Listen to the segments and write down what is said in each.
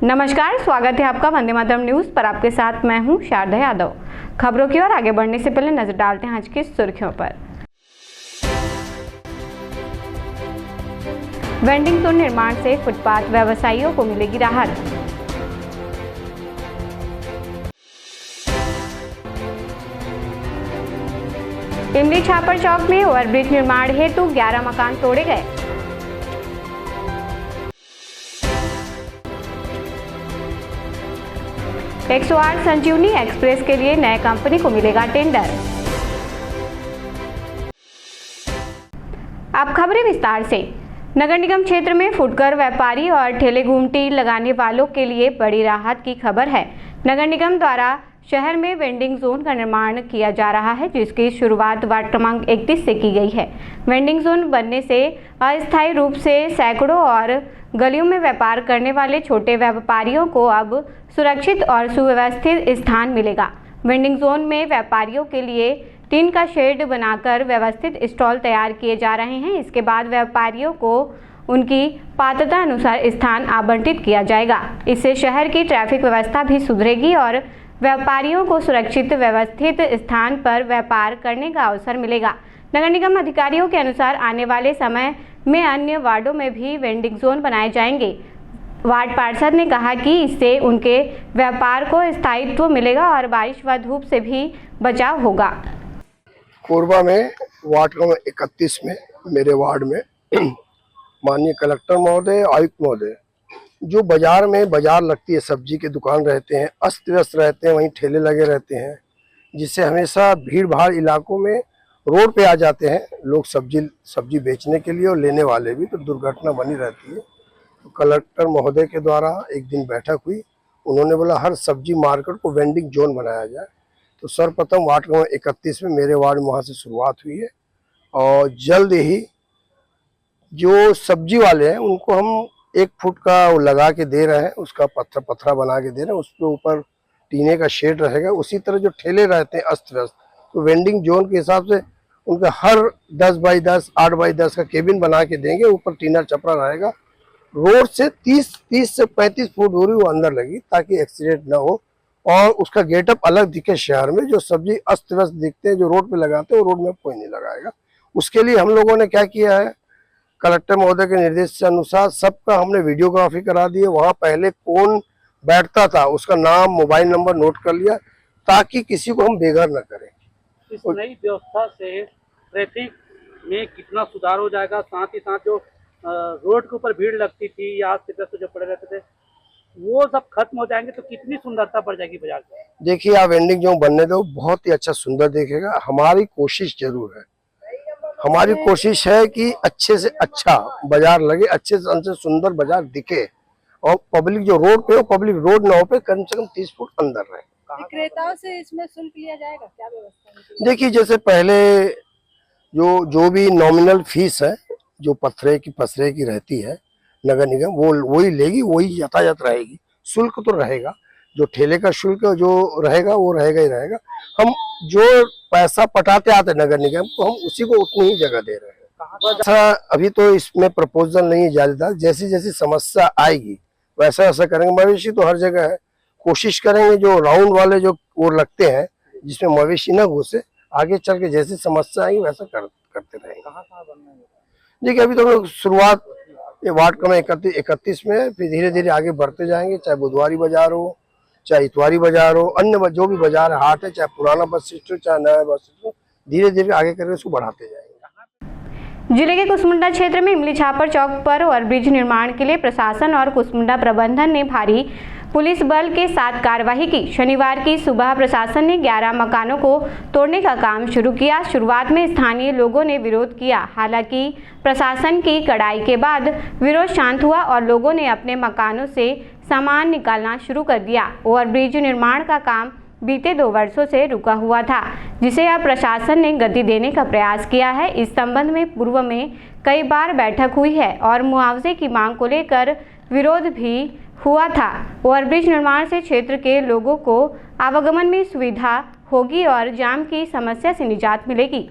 नमस्कार, स्वागत है आपका वंदे मातरम न्यूज पर। आपके साथ मैं हूं शारदा यादव। खबरों की ओर आगे बढ़ने से पहले नजर डालते हैं आज की सुर्खियों पर। वेंडिंग जोन निर्माण से फुटपाथ व्यवसायियों को मिलेगी राहत। इमली छापर चौक में ओवरब्रिज निर्माण हेतु 11 मकान तोड़े गए। एक 108 संजीवनी एक्सप्रेस के लिए नए कंपनी को मिलेगा टेंडर। अब खबरें विस्तार से। नगर निगम क्षेत्र में फुटकर व्यापारी और ठेले घूमटी लगाने वालों के लिए बड़ी राहत की खबर है। नगर निगम द्वारा शहर में वेंडिंग जोन का निर्माण किया जा रहा है, जिसकी शुरुआत वार्ड क्रमांक 31 से की गई है। वेंडिंग जोन बनने से अस्थायी रूप से सैकड़ों और गलियों में व्यापार करने वाले छोटे व्यापारियों को अब सुरक्षित और सुव्यवस्थित स्थान मिलेगा। वेंडिंग जोन में व्यापारियों के लिए टीन का शेड बनाकर व्यवस्थित स्टॉल तैयार किए जा रहे हैं। इसके बाद व्यापारियों को उनकी पात्रता अनुसार स्थान आवंटित किया जाएगा। इससे शहर की ट्रैफिक व्यवस्था भी सुधरेगी और व्यापारियों को सुरक्षित व्यवस्थित स्थान पर व्यापार करने का अवसर मिलेगा। नगर निगम अधिकारियों के अनुसार आने वाले समय में अन्य वार्डों में भी वेंडिंग जोन बनाए जाएंगे। वार्ड पार्षद ने कहा कि इससे उनके व्यापार को स्थायित्व मिलेगा और बारिश व धूप से भी बचाव होगा। कोरबा में वार्ड क्रमांक 31 में मेरे वार्ड में माननीय कलेक्टर महोदय, आयुक्त महोदय, जो बाजार लगती है, सब्जी के दुकान रहते हैं, अस्त व्यस्त रहते हैं, वहीं ठेले लगे रहते हैं, जिससे हमेशा भीड़ भाड़ इलाकों में रोड पे आ जाते हैं लोग सब्जी बेचने के लिए और लेने वाले भी, तो दुर्घटना बनी रहती है। तो कलेक्टर महोदय के द्वारा एक दिन बैठक हुई, उन्होंने बोला हर सब्जी मार्केट को वेंडिंग जोन बनाया जाए। तो सर्वप्रथम वार्ड क्रमांक 31 में मेरे वार्ड में वहाँ से शुरुआत हुई है और जल्द ही जो सब्जी वाले हैं उनको हम 1 फुट का वो लगा के दे रहे हैं, उसका पत्थरा बना के दे रहे हैं, उसके ऊपर टीने का शेड रहेगा। उसी तरह जो ठेले रहते हैं अस्त व्यस्त, तो वेंडिंग जोन के हिसाब से उनका हर 10 बाई 10, 8 बाई 10 का केबिन बना के देंगे, ऊपर टीना छपरा रहेगा। रोड से 30 से 35 फुट दूरी वो अंदर लगी ताकि एक्सीडेंट ना हो और उसका गेटअप अलग दिखे शहर में। जो सब्जी अस्त व्यस्त दिखते हैं जो रोड पे लगाते हैं वो रोड में कोई नहीं लगाएगा। उसके लिए हम लोगों ने क्या किया है, कलेक्टर महोदय के निर्देश के अनुसार सबका हमने वीडियोग्राफी करा दी है। वहाँ पहले कौन बैठता था उसका नाम, मोबाइल नंबर नोट कर लिया ताकि किसी को हम बेघर न करें। इस नई व्यवस्था से ट्रैफिक में कितना सुधार हो जाएगा, साथ ही साथ जो रोड के ऊपर भीड़ लगती थी या आस-पास जो पड़े रहते थे वो सब खत्म हो जाएंगे, तो कितनी सुंदरता बढ़ जाएगी बाजार में। देखिए, आप वेंडिंग जोन बनने दो, बहुत ही अच्छा सुंदर दिखेगा। हमारी कोशिश जरूर है, हमारी कोशिश है कि अच्छे से अच्छा बाजार लगे, अच्छे से सुंदर बाजार दिखे और पब्लिक जो रोड पे हो, पब्लिक रोड ना हो पे कम से कम 30 फुट अंदर रहे। विक्रेताओं से इसमें शुल्क लिया जाएगा, क्या व्यवस्था? देखिए, जैसे पहले जो भी नॉमिनल फीस है जो पसरे की रहती है नगर निगम, वो वही लेगी, वही यातायात रहेगी। शुल्क तो रहेगा, जो ठेले का शुल्क जो रहेगा वो रहेगा ही रहेगा। हम जो पैसा पटाते आते नगर निगम को, हम उसी को उतनी ही जगह दे रहे हैं। अच्छा, अभी तो इसमें प्रपोजल नहीं है ज्यादा, जैसी जैसी समस्या आएगी वैसा वैसा करेंगे। मवेशी तो हर जगह है, कोशिश करेंगे जो राउंड वाले जो वो लगते हैं जिसमें मवेशी न घुसे, आगे चल के जैसी समस्या आएगी वैसा करते रहेंगे। कहाँ बनना है? देखिए, अभी तो हम लोग शुरुआत ये वार्ड क्रमांक 31 में, फिर धीरे धीरे आगे बढ़ते जाएंगे। चाहे बुधवारी बाजार हो, चाहे इतवारी बाजार हो, अन्य जो भी बाजार है, हाट है, चाहे पुराना बस स्टैंड चाहे नया बस स्टैंड, धीरे धीरे आगे करके उसको बढ़ाते जाएंगे। जिले के कुसमुंडा क्षेत्र में इमली छापर चौक पर ओवरब्रिज निर्माण के लिए प्रशासन और कुसमुंडा प्रबंधन ने भारी पुलिस बल के साथ कार्यवाही की। शनिवार की सुबह प्रशासन ने 11 मकानों को तोड़ने का काम शुरू किया। शुरुआत में स्थानीय लोगों ने विरोध किया, हालांकि प्रशासन की कड़ाई के बाद विरोध शांत हुआ और लोगों ने अपने मकानों से सामान निकालना शुरू कर दिया। ओवरब्रिज निर्माण का काम बीते 2 वर्षों से रुका हुआ था, जिसे अब प्रशासन ने गति देने का प्रयास किया है। इस संबंध में पूर्व में कई बार बैठक हुई है और मुआवजे की मांग को लेकर विरोध भी हुआ था। ओवरब्रिज निर्माण से क्षेत्र के लोगों को आवागमन में सुविधा होगी और जाम की समस्या से निजात मिलेगी।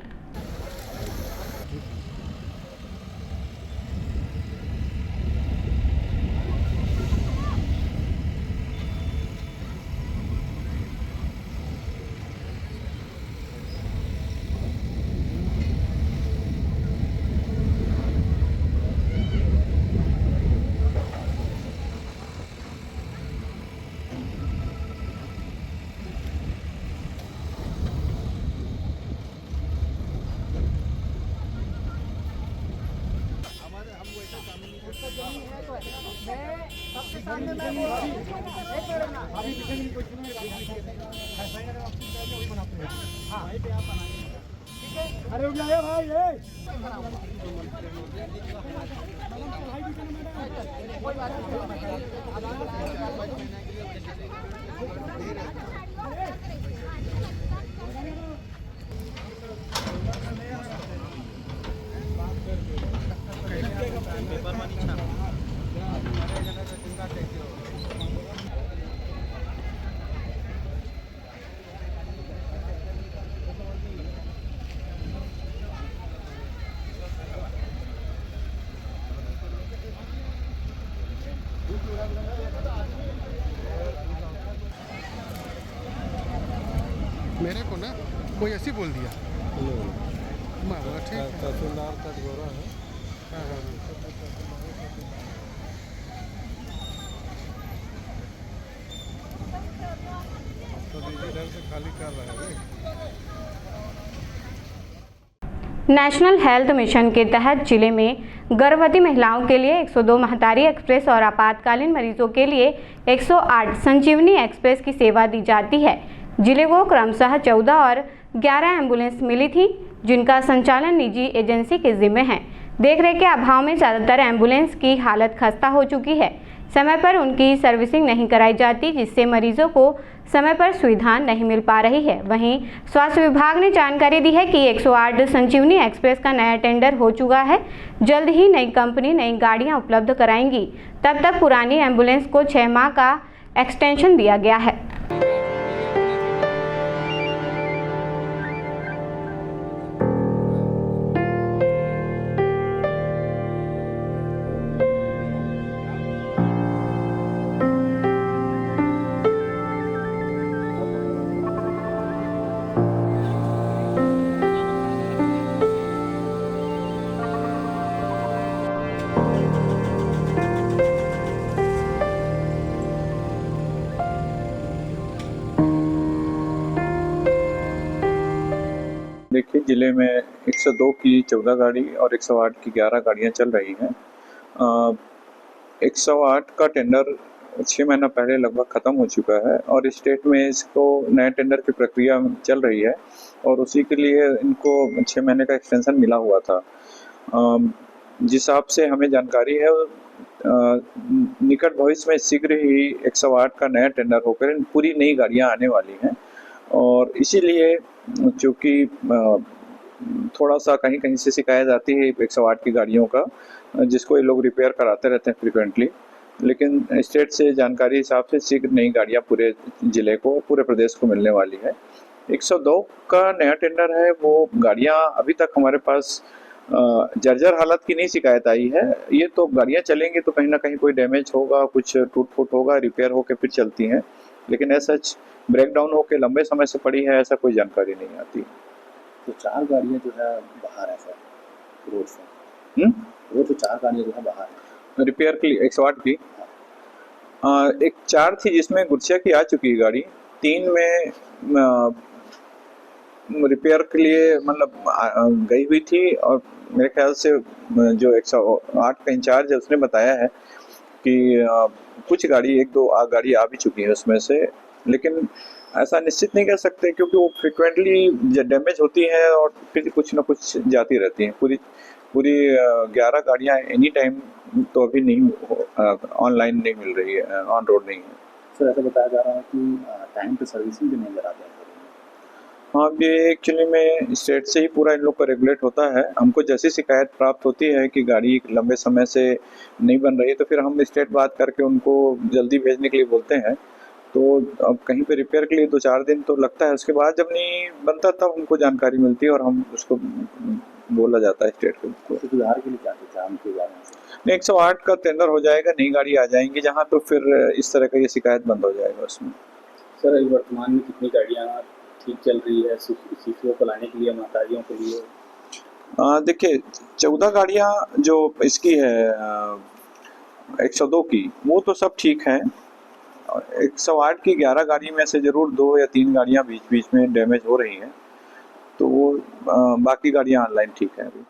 मेरे को ना कोई ऐसे बोल दिया मैं बोला ठीक है। तहसीलदार कटघोरा है। हाँ, हाँ, हाँ। तो इधर से खाली कर रहे हैं। नेशनल हेल्थ मिशन के तहत जिले में गर्भवती महिलाओं के लिए 102 महतारी एक्सप्रेस और आपातकालीन मरीजों के लिए 108 संजीवनी एक्सप्रेस की सेवा दी जाती है। जिले को क्रमशः 14 और 11 एम्बुलेंस मिली थी, जिनका संचालन निजी एजेंसी के जिम्मे है। देखरेख के अभाव में ज़्यादातर एम्बुलेंस की हालत खस्ता हो चुकी है। समय पर उनकी सर्विसिंग नहीं कराई जाती, जिससे मरीजों को समय पर सुविधा नहीं मिल पा रही है। वहीं स्वास्थ्य विभाग ने जानकारी दी है कि 108 संजीवनी एक्सप्रेस का नया टेंडर हो चुका है। जल्द ही नई कंपनी नई गाड़ियां उपलब्ध कराएंगी। तब तक पुरानी एम्बुलेंस को 6 माह का एक्सटेंशन दिया गया है। देखिए, जिले में 102 की 14 गाड़ी और 108 की 11 गाड़ियां चल रही हैं। 108 का टेंडर 6 महीना पहले लगभग ख़त्म हो चुका है और स्टेट में इसको नए टेंडर की प्रक्रिया चल रही है और उसी के लिए इनको 6 महीने का एक्सटेंशन मिला हुआ था। जिस हिसाब से हमें जानकारी है, निकट भविष्य में शीघ्र ही 108 का नया टेंडर होकर पूरी नई गाड़ियां आने वाली हैं और इसीलिए चूँकि थोड़ा सा कहीं कहीं से शिकायत आती है 108 की गाड़ियों का, जिसको ये लोग रिपेयर कराते रहते हैं फ्रिक्वेंटली, लेकिन स्टेट से जानकारी हिसाब से शीघ्र नई गाड़ियां पूरे ज़िले को पूरे प्रदेश को मिलने वाली है। 102 का नया टेंडर है, वो गाड़ियां अभी तक हमारे पास जर्जर हालत की नहीं शिकायत आई है। ये तो गाड़ियां चलेंगी तो कहीं ना कहीं कोई डैमेज होगा, कुछ टूट फूट होगा, रिपेयर होकर फिर चलती हैं, लेकिन ऐसा ब्रेकडाउन होकर लंबे समय से पड़ी है ऐसा कोई जानकारी नहीं आती। तो 4 गाड़ियाँ जो है बाहर है सर रोड से। वो तो 4 गाड़ियाँ जो है बाहर है रिपेयर के लिए 108 की। एक 4 थी जिसमें गुरसिया की आ चुकी है गाड़ी, 3 में रिपेयर के लिए मतलब गई हुई थी और मेरे ख्याल से जो 108 का इंचार्ज है उसने बताया है कि कुछ गाड़ी 1-2 गाड़ी आ भी चुकी है उसमें से, लेकिन ऐसा निश्चित नहीं कह सकते क्योंकि वो फ्रिक्वेंटली डैमेज होती है और फिर कुछ ना कुछ जाती रहती हैं। पूरी 11 गाड़ियाँ एनी टाइम तो अभी नहीं ऑनलाइन नहीं मिल रही है, ऑन रोड नहीं है। सर ऐसा बताया जा रहा है कि टाइम पे सर्विसिंग भी नहीं कराते हैं। हाँ, ये एक्चुअली में स्टेट से ही पूरा इन लोग का रेगुलेट होता है। हमको जैसी शिकायत प्राप्त होती है कि गाड़ी लंबे समय से नहीं बन रही है तो फिर हम स्टेट बात करके उनको जल्दी भेजने के लिए बोलते हैं। तो अब कहीं पे रिपेयर के लिए 2-4 दिन तो लगता है, उसके बाद जब नहीं बनता तब हमको जानकारी मिलती है और हम उसको बोला जाता है स्टेट को। सुधार के लिए क्या जानते हैं? 108 का टेंडर हो जाएगा, नई गाड़ी आ जाएंगी जहाँ, तो फिर इस तरह का ये शिकायत बंद हो जाएगा उसमें। सर वर्तमान में कितनी गाड़ियाँ ठीक चल रही है शिशुओं को लाने के लिए, मातारियों के लिए? देखिए, 14 गाड़ियाँ जो इसकी है 102 की, वो तो सब ठीक हैं। 108 की 11 गाड़ी में से ज़रूर 2 या 3 गाड़ियाँ बीच बीच में डैमेज हो रही हैं, तो वो बाकी गाड़ियाँ ऑनलाइन ठीक हैं अभी।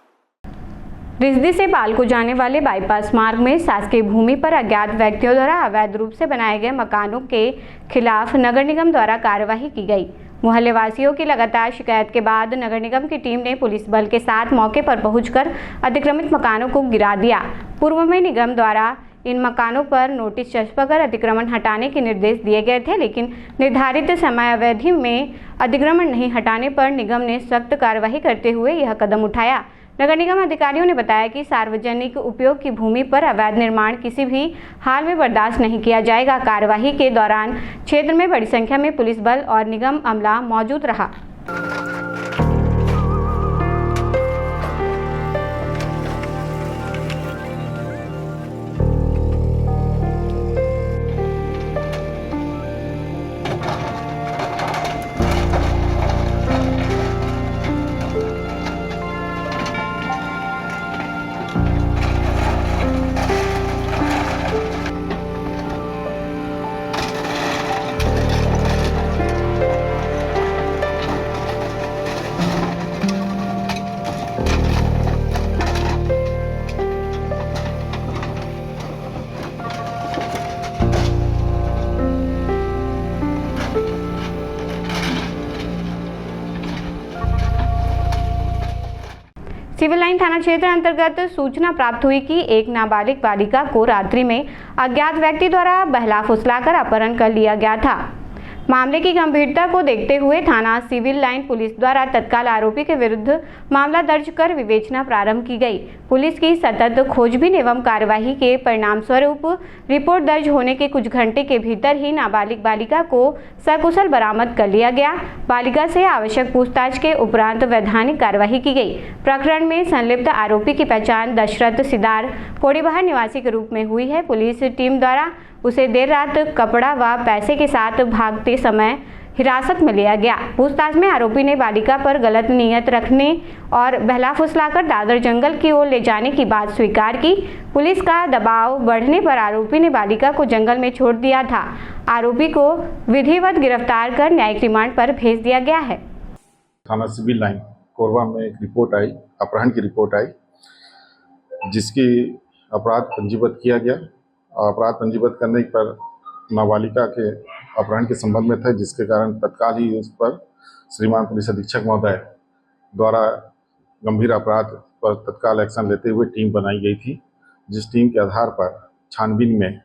रिजदी से पालको जाने वाले बाईपास मार्ग में शासकीय भूमि पर अज्ञात व्यक्तियों द्वारा अवैध रूप से बनाए गए मकानों के खिलाफ नगर निगम द्वारा कार्यवाही की गई। मोहल्ले वासियों की लगातार शिकायत के बाद नगर निगम की टीम ने पुलिस बल के साथ मौके पर पहुंचकर अतिक्रमित मकानों को गिरा दिया। पूर्व में निगम द्वारा इन मकानों पर नोटिस छपकर अतिक्रमण हटाने के निर्देश दिए गए थे, लेकिन निर्धारित समय अवधि में अतिक्रमण नहीं हटाने पर निगम ने सख्त कार्रवाई करते हुए यह कदम उठाया। नगर निगम अधिकारियों ने बताया कि सार्वजनिक उपयोग की भूमि पर अवैध निर्माण किसी भी हाल में बर्दाश्त नहीं किया जाएगा। कार्यवाही के दौरान क्षेत्र में बड़ी संख्या में पुलिस बल और निगम अमला मौजूद रहा। सिविल लाइन थाना क्षेत्र अंतर्गत सूचना प्राप्त हुई कि एक नाबालिग बालिका को रात्रि में अज्ञात व्यक्ति द्वारा बहला फुसलाकर अपहरण कर लिया गया था। मामले की गंभीरता को देखते हुए थाना सिविल लाइन पुलिस द्वारा तत्काल आरोपी के विरुद्ध मामला दर्ज कर विवेचना प्रारंभ की गई। पुलिस की सतत खोजबीन एवं कार्यवाही के परिणाम स्वरूप रिपोर्ट दर्ज होने के कुछ घंटे के भीतर ही नाबालिग बालिका को सकुशल बरामद कर लिया गया। बालिका से आवश्यक पूछताछ के उपरांत वैधानिक कार्यवाही की गई। प्रकरण में संलिप्त आरोपी की पहचान दशरथ सिदार पोड़ीबहार निवासी के रूप में हुई है। पुलिस टीम द्वारा उसे देर रात कपड़ा व पैसे के साथ भागते समय हिरासत में लिया गया। पूछताछ में आरोपी ने बालिका पर गलत नीयत रखने और बहला फुसलाकर दादर जंगल की ओर ले जाने की बात स्वीकार की। पुलिस का दबाव बढ़ने पर आरोपी ने बालिका को जंगल में छोड़ दिया था। आरोपी को विधिवत गिरफ्तार कर न्यायिक रिमांड पर भेज दिया गया है। थाना सिविल लाइन कोरबा में एक रिपोर्ट आई, अपहरण की रिपोर्ट आई, जिसकी अपराध पंजीबद्ध किया गया। अपराध पंजीबद्ध करने पर नाबालिका के अपहरण के संबंध में था, जिसके कारण तत्काल ही उस पर श्रीमान पुलिस अधीक्षक महोदय द्वारा गंभीर अपराध पर तत्काल एक्शन लेते हुए टीम बनाई गई थी, जिस टीम के आधार पर छानबीन में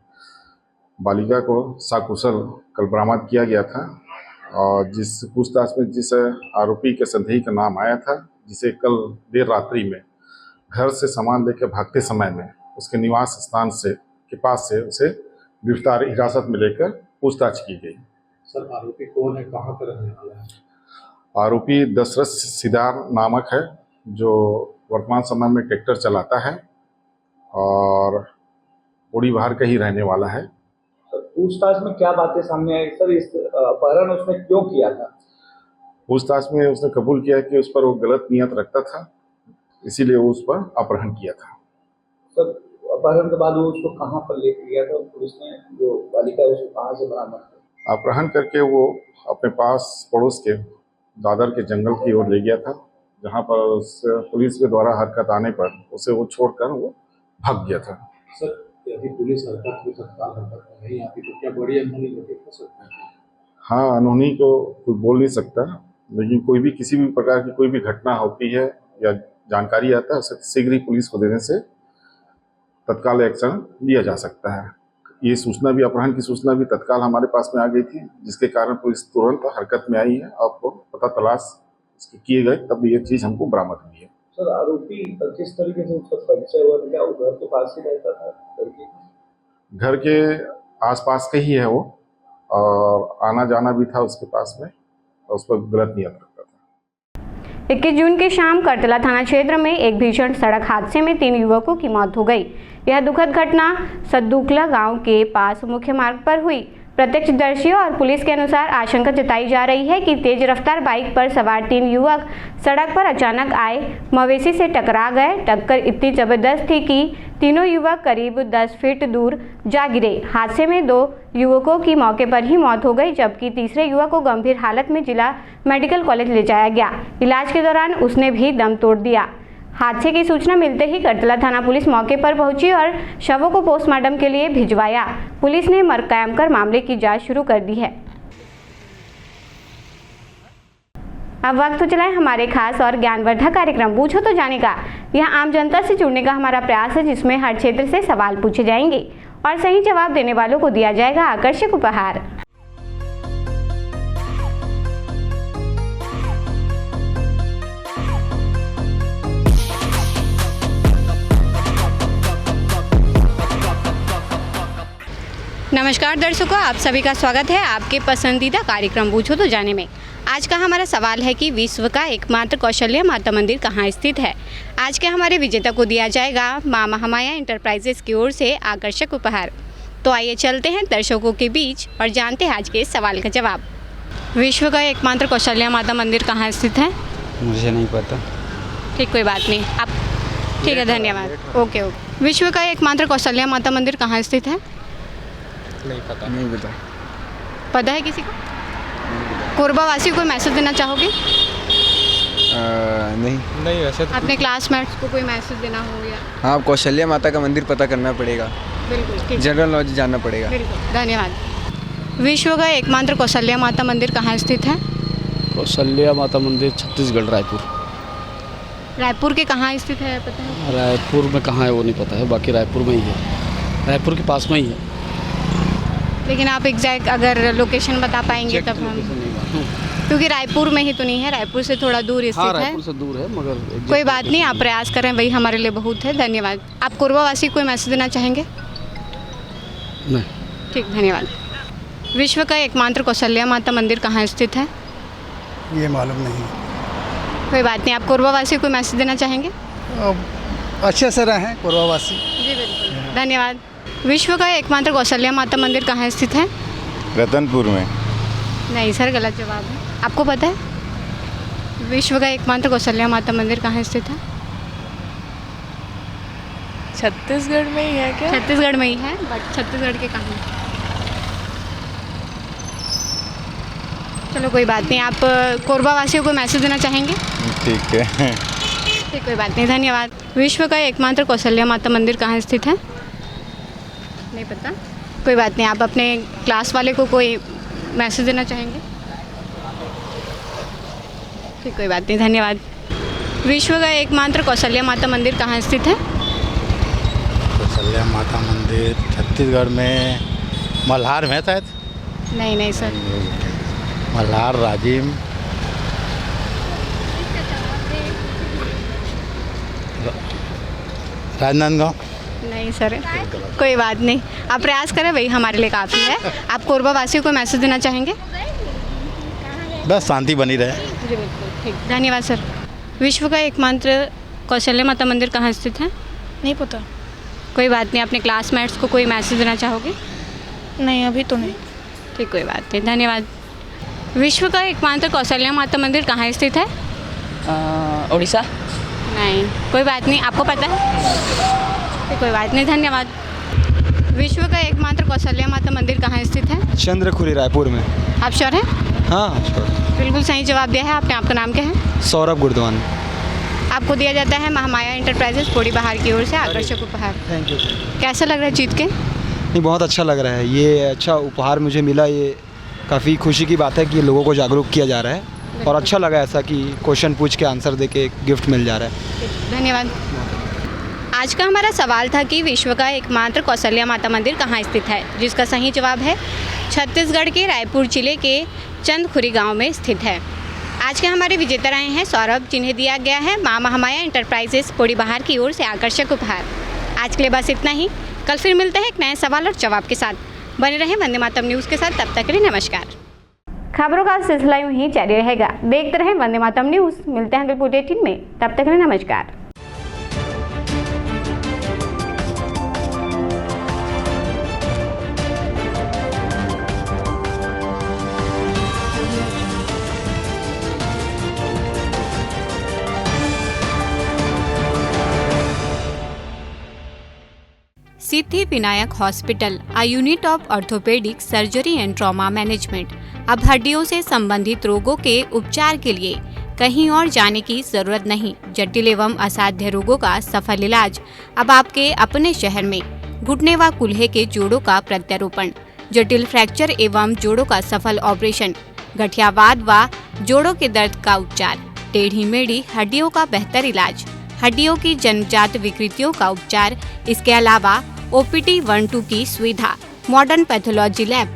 बालिका को सकुशल कल बरामद किया गया था। और जिस पूछताछ में जिस आरोपी के संदेही का नाम आया था, जिसे कल देर रात्रि में घर से सामान लेकर भागते समय में उसके निवास स्थान से के पास से उसे गिरफ्तार हिरासत में लेकर पूछताछ की गई। सर, आरोपी कौन है, कहाँ पर रहने वाला है? आरोपी दशरथ सिदार नामक है, जो वर्तमान समय में ट्रैक्टर चलाता है और पोड़ीबहार का ही रहने वाला है। सर, पूछताछ में क्या बातें सामने आई सर? इस अपहरण उसने क्यों किया था? पूछताछ में उसने कबूल किया कि उस पर वो गलत नियत रखता था, इसीलिए वो उस पर अपहरण किया था। सर, अपहरण के बाद वो उसको कहाँ पर लेके गया था? पुलिस ने जो बालिका है उसको कहाँ से बरामद किया? अपहरण करके वो अपने पास पड़ोस के दादर के जंगल की ओर ले गया था, जहाँ पर पुलिस के द्वारा हरकत आने पर उसे वो छोड़कर वो भाग गया था। सर, यदि पुलिस हरकत में तत्काल हरकत नहीं आती तो क्या बड़ी अनहोनी घटित हो सकती है? हाँ, अनहोनी को कोई बोल नहीं सकता, लेकिन कोई भी किसी भी प्रकार की कोई भी घटना होती है या जानकारी आता है, उसे शीघ्र ही पुलिस को देने से तत्काल एक्शन लिया जा सकता है। ये सूचना भी, अपहरण की सूचना भी तत्काल हमारे पास में आ गई थी, जिसके कारण पुलिस तुरंत हरकत में आई है। आपको पता तलाश किए गए तब ये चीज़ हमको बरामद हुई है। सर, आरोपी किस तरीके से उसका परिचय हुआ? क्या वो घर के पास ही रहता था? घर के आसपास का ही है वो, और आना जाना भी था उसके पास में, और उस पर गलत नियत रखता था। 21 जून की शाम करतला थाना क्षेत्र में एक भीषण सड़क हादसे में 3 युवकों की मौत हो गई। यह दुखद घटना सद्दुकला गांव के पास मुख्य मार्ग पर हुई। प्रत्यक्षदर्शियों और पुलिस के अनुसार आशंका जताई जा रही है कि तेज रफ्तार बाइक पर सवार 3 युवक सड़क पर अचानक आए मवेशी से टकरा गए। टक्कर इतनी जबरदस्त थी कि तीनों युवक करीब 10 फीट दूर जा गिरे। हादसे में 2 युवकों की मौके पर ही मौत हो गई, जबकि तीसरे युवक को गंभीर हालत में जिला मेडिकल कॉलेज ले जाया गया। इलाज के दौरान उसने भी दम तोड़ दिया। हादसे की सूचना मिलते ही करतला थाना पुलिस मौके पर पहुंची और शवों को पोस्टमार्टम के लिए भिजवाया। पुलिस ने मर्ग कायम कर मामले की जांच शुरू कर दी है। अब वक्त तो चलाएं हमारे खास और ज्ञानवर्धक कार्यक्रम पूछो तो जाने का। यह आम जनता से जुड़ने का हमारा प्रयास है, जिसमें हर क्षेत्र से सवाल पूछे जाएंगे और सही जवाब देने वालों को दिया जाएगा आकर्षक उपहार। नमस्कार दर्शकों, आप सभी का स्वागत है आपके पसंदीदा कार्यक्रम पूछो तो जाने में। आज का हमारा सवाल है कि विश्व का एकमात्र कौशल्या माता मंदिर कहाँ स्थित है। आज के हमारे विजेता को दिया जाएगा मां महामाया इंटरप्राइजेस की ओर से आकर्षक उपहार। तो आइए चलते हैं दर्शकों के बीच और जानते हैं आज के इस सवाल का जवाब। विश्व का एकमात्र कौशल्या माता मंदिर कहाँ स्थित है? मुझे नहीं पता। ठीक, कोई बात नहीं। आप ठीक है, धन्यवाद। ओके। विश्व का एकमात्र कौशल्या माता मंदिर कहाँ स्थित है? नहीं पता। पता है किसी को? कोरबा वासियों को मैसेज देना चाहोगे? नहीं वैसे तो अपने क्लासमेट्स को कोई मैसेज देना हो या? हाँ, कौशल्या माता का मंदिर पता करना पड़ेगा। बिल्कुल, जनरल नॉलेज जानना पड़ेगा। बिल्कुल, धन्यवाद। विश्व का एकमात्र कौशल्या माता मंदिर कहाँ स्थित है? कौशल्या माता मंदिर छत्तीसगढ़, रायपुर। रायपुर के कहाँ स्थित है पता है? रायपुर में कहाँ है वो नहीं पता है, बाकी रायपुर में ही है, रायपुर के पास में ही है। लेकिन आप एग्जैक्ट अगर लोकेशन बता पाएंगे तब हम, क्योंकि रायपुर में ही तो नहीं है, रायपुर से थोड़ा दूर स्थित है। रायपुर से दूर है, मगर कोई बात नहीं, आप प्रयास करें, वही हमारे लिए बहुत है। धन्यवाद। आप कोरबा वासी को कोई मैसेज देना चाहेंगे? नहीं। ठीक, धन्यवाद। विश्व का एकमात्र कौशल्या माता मंदिर कहाँ स्थित है? ये मालूम नहीं। कोई बात नहीं, आप कोरबा वासी को कोई मैसेज देना चाहेंगे? अच्छे से रहें कोरबावासी। जी बिल्कुल, धन्यवाद। विश्व का एकमात्र कौशल्या माता मंदिर कहाँ स्थित है? रतनपुर में। नहीं सर, गलत जवाब है। आपको पता है विश्व का एकमात्र कौशल्या माता मंदिर कहाँ स्थित है? छत्तीसगढ़ में ही है क्या? छत्तीसगढ़ में ही है, बट छत्तीसगढ़ के कहाँ? चलो कोई बात नहीं, आप कोरबा वासियों को मैसेज देना चाहेंगे? ठीक है। ठीक, कोई बात नहीं, धन्यवाद। विश्व का एकमात्र कौशल्या माता मंदिर कहाँ स्थित है? नहीं पता। कोई बात नहीं, आप अपने क्लास वाले को कोई मैसेज देना चाहेंगे? ठीक, कोई बात नहीं, धन्यवाद। विश्व का एकमात्र कौशल्या माता मंदिर कहाँ स्थित है? कौशल्या माता मंदिर छत्तीसगढ़ में मल्हार में शायद। नहीं सर। मल्हार, राजिम, राजनांदगांव। नहीं सर, कोई बात नहीं, आप प्रयास करें, वही हमारे लिए काफ़ी है। आप कोरबा वासियों को मैसेज देना चाहेंगे? बस शांति बनी रहे। जी बिल्कुल, ठीक, धन्यवाद सर। विश्व का एकमात्र कौशल्या माता मंदिर कहाँ स्थित है? नहीं पता। कोई बात नहीं, अपने क्लासमेट्स को कोई मैसेज देना चाहोगे? नहीं, अभी तो नहीं। ठीक, कोई बात नहीं, धन्यवाद। विश्व का एकमात्र कौशल्या माता मंदिर कहाँ स्थित है? उड़ीसा। नहीं, कोई बात नहीं, आपको पता है? ठीक, कोई बात नहीं, धन्यवाद। विश्व का एकमात्र कौशल्या माता मंदिर कहाँ स्थित है? चंद्रखुरी, रायपुर में। आप श्योर हैं? हाँ श्योर। बिल्कुल सही जवाब दिया है आपने। आपका नाम क्या है? सौरभ गुरद्वान। आपको दिया जाता है महामाया इंटरप्राइजेस पोड़ी बहार की ओर से आकर्षक उपहार। Thank you. कैसा लग रहा है जीत के? नहीं, बहुत अच्छा लग रहा है, ये अच्छा उपहार मुझे मिला, ये काफ़ी खुशी की बात है कि लोगों को जागरूक किया जा रहा है और अच्छा लगा ऐसा कि क्वेश्चन पूछ के आंसर दे के गिफ्ट मिल जा रहा है। धन्यवाद। आज का हमारा सवाल था कि विश्व का एकमात्र कौशल्या माता मंदिर कहाँ स्थित है, जिसका सही जवाब है छत्तीसगढ़ के रायपुर जिले के चंदखुरी गांव में स्थित है। आज के हमारे विजेता रहे हैं सौरभ, जिन्हें दिया गया है मां महामाया इंटरप्राइजेस पोड़ी बहार की ओर से आकर्षक उपहार। आज के लिए बस इतना ही। कल फिर मिलते हैं एक नए सवाल और जवाब के साथ। बने रहें वंदे मातरम न्यूज़ के साथ, तब तक के लिए नमस्कार। खबरों का सिलसिला यूं ही जारी रहेगा। देखते रहें वंदे मातरम न्यूज़। मिलते हैं अगले बुलेटिन में, तब तक के लिए नमस्कार। Siddhi Vinayak hospital, a unit of orthopaedic surgery and trauma management, अब हड्डियों से संबंधित रोगों के उपचार के लिए कहीं और जाने की जरूरत नहीं। जटिल एवं असाध्य रोगों का सफल इलाज अब आपके अपने शहर में। घुटने व कूल्हे के जोड़ों का प्रत्यारोपण, जटिल फ्रैक्चर एवं जोड़ों का सफल ऑपरेशन, गठियावाद व जोड़ों के दर्द का उपचार, टेढ़ी मेढ़ी हड्डियों का बेहतर इलाज, हड्डियों की जन्मजात विकृतियों का उपचार। इसके अलावा OPD 1-2 की सुविधा, modern pathology lab,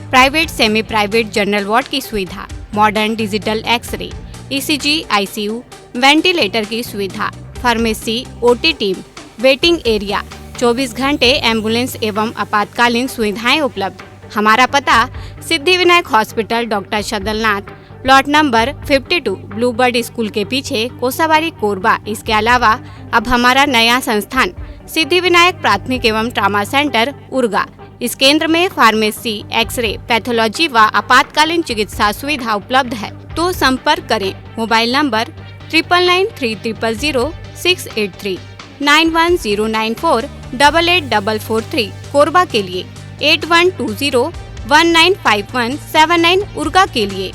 private semi private general ward की सुविधा, modern digital x-ray, ECG, ICU, ventilator की सुविधा, pharmacy, OT team, waiting area, 24 घंटे एम्बुलेंस एवं आपातकालीन सुविधाएं उपलब्ध। हमारा पता Siddhi Vinayak hospital, doctor Shadalnath, plot number 52, bluebird school के पीछे, कोसाबारी, कोरबा। इसके अलावा अब हमारा नया संस्थान सिद्धि विनायक प्राथमिक एवं ट्रामा सेंटर, उर्गा। इस केंद्र में फार्मेसी, एक्सरे, पैथोलॉजी व आपातकालीन चिकित्सा सुविधा उपलब्ध है। तो संपर्क करें मोबाइल नंबर 9993000683, 9109488443 कोरबा के लिए, 8120195179 उर्गा के लिए।